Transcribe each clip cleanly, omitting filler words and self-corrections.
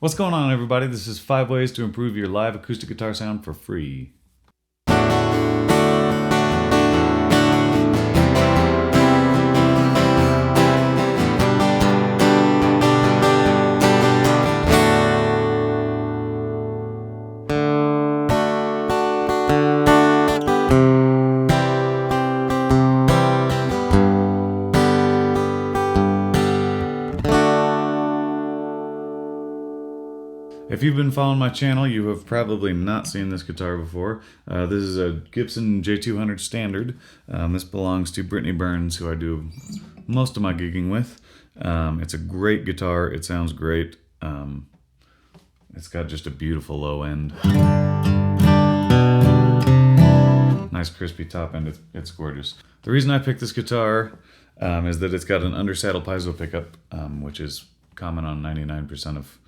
What's going on, everybody? This is 5 ways to improve your live acoustic guitar sound for free. If you've been following my channel, you have probably not seen this guitar before. This is a Gibson J200 Standard. This belongs to Brittany Burns, who I do most of my gigging with. It's a great guitar. It sounds great. It's got just a beautiful low end. Nice crispy top end. It's gorgeous. The reason I picked this guitar is that it's got an undersaddle Piezo pickup, which is common on 99% of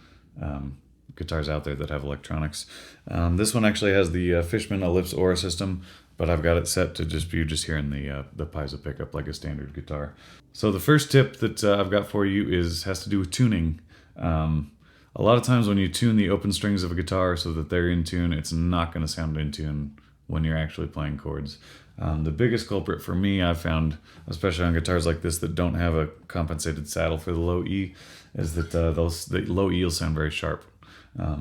guitars out there that have electronics. This one actually has the Fishman Ellipse Aura system, but I've got it set to just you just hearing the Piezo pickup like a standard guitar. So the first tip that I've got for you has to do with tuning. A lot of times when you tune the open strings of a guitar so that they're in tune, it's not going to sound in tune when you're actually playing chords. The biggest culprit for me, I've found, especially on guitars like this that don't have a compensated saddle for the low E, is that the low E will sound very sharp.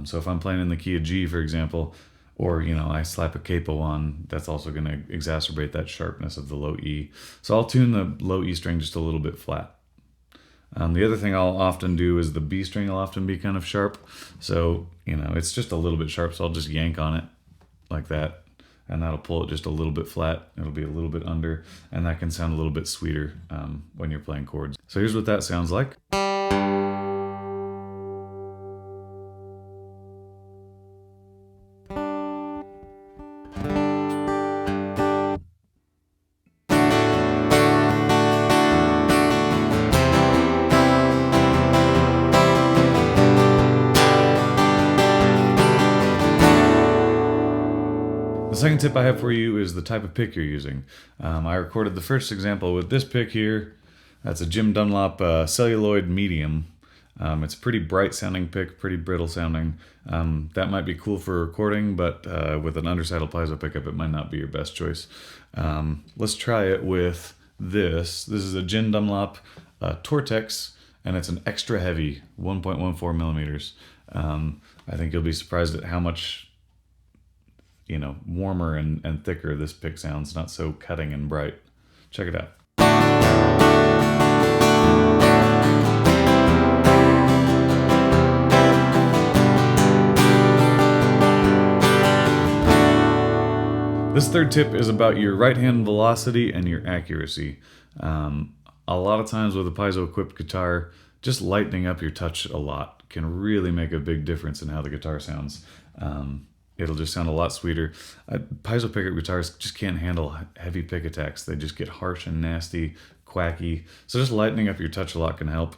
So if I'm playing in the key of G, for example, or I slap a capo on, that's also going to exacerbate that sharpness of the low E. So I'll tune the low E string just a little bit flat. The other thing I'll often do is the B string will often be kind of sharp. So, it's just a little bit sharp, so I'll just yank on it like that, and that'll pull it just a little bit flat. It'll be a little bit under, and that can sound a little bit sweeter when you're playing chords. So here's what that sounds like. The second tip I have for you is the type of pick you're using. I recorded the first example with this pick here. That's a Jim Dunlop celluloid medium. It's a pretty bright sounding pick, pretty brittle sounding. That might be cool for recording, but with an undersaddle Piezo pickup, it might not be your best choice. Let's try it with this. This is a Jim Dunlop Tortex, and it's an extra heavy 1.14 millimeters. I think you'll be surprised at how much warmer and thicker this pick sounds, not so cutting and bright. Check it out. This third tip is about your right hand velocity and your accuracy. A lot of times with a Piezo equipped guitar, just lightening up your touch a lot can really make a big difference in how the guitar sounds. It'll just sound a lot sweeter. Piezo pickup guitars just can't handle heavy pick attacks. They just get harsh and nasty, quacky. So just lightening up your touch a lot can help.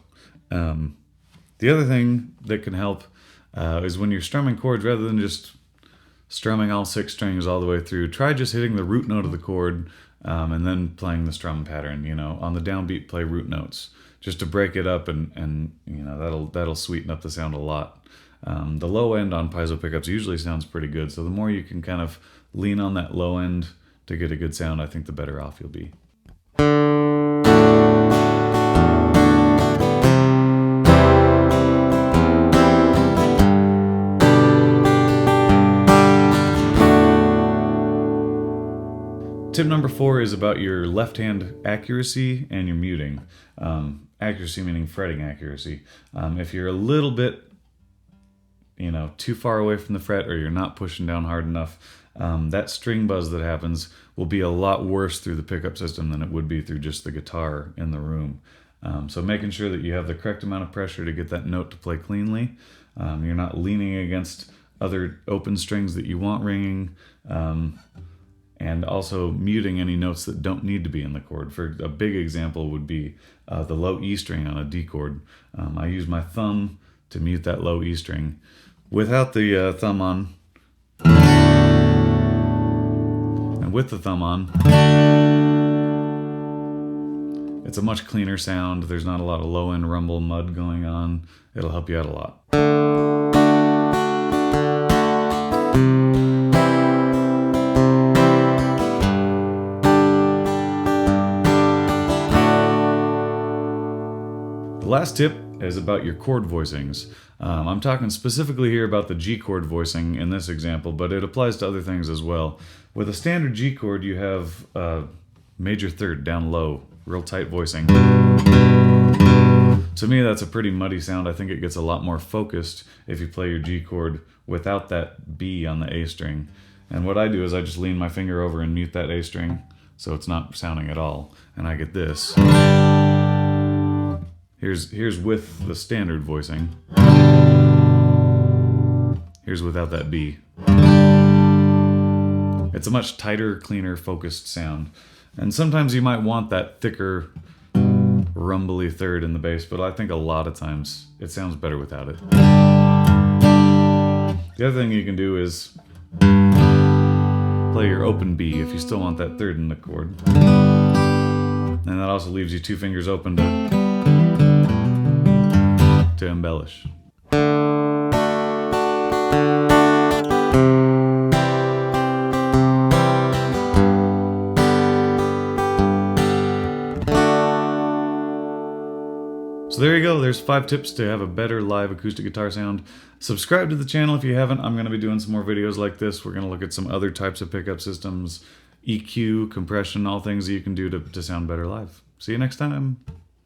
The other thing that can help is when you're strumming chords, rather than just strumming all 6 strings all the way through, try just hitting the root note of the chord and then playing the strum pattern. On the downbeat, play root notes just to break it up, and that'll sweeten up the sound a lot. The low end on Piezo pickups usually sounds pretty good, so the more you can kind of lean on that low end to get a good sound, I think the better off you'll be. Tip number 4 is about your left hand accuracy and your muting. Accuracy meaning fretting accuracy. If you're a little bit too far away from the fret, or you're not pushing down hard enough, that string buzz that happens will be a lot worse through the pickup system than it would be through just the guitar in the room. So making sure that you have the correct amount of pressure to get that note to play cleanly. You're not leaning against other open strings that you want ringing, and also muting any notes that don't need to be in the chord. For a big example would be the low E string on a D chord. I use my thumb to mute that low E string. Without the thumb on, and with the thumb on, it's a much cleaner sound. There's not a lot of low end rumble mud going on. It'll help you out a lot. last tip is about your chord voicings. I'm talking specifically here about the G chord voicing in this example, but it applies to other things as well. With a standard G chord, you have major third down low, real tight voicing. To me, that's a pretty muddy sound. I think it gets a lot more focused if you play your G chord without that B on the A string. And what I do is I just lean my finger over and mute that A string so it's not sounding at all. And I get this. Here's with the standard voicing. Here's without that B. It's a much tighter, cleaner, focused sound. And sometimes you might want that thicker, rumbly third in the bass, but I think a lot of times it sounds better without it. The other thing you can do is play your open B if you still want that third in the chord. And that also leaves you two fingers open to embellish. So there you go, there's 5 tips to have a better live acoustic guitar sound. Subscribe to the channel if you haven't. I'm going to be doing some more videos like this. We're going to look at some other types of pickup systems, EQ, compression, all things that you can do to sound better live. See you next time.